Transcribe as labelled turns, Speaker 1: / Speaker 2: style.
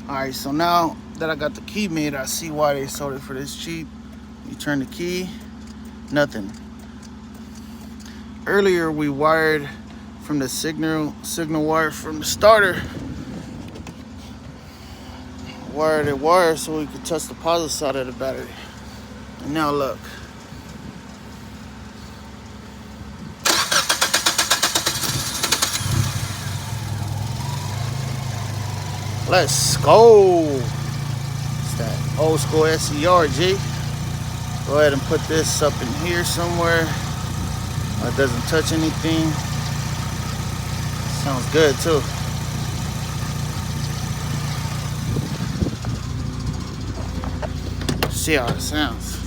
Speaker 1: Alright, so now that I got the key made, I see why they sold it for this cheap. You turn the key, nothing. Earlier we wired from the signal wire from the starter. Wired it wire so we could touch the positive side of the battery. And now look. Let's go. It's that old school SE-R, G. Go ahead and put this up in here somewhere. It doesn't touch anything. Sounds good too. See how it sounds.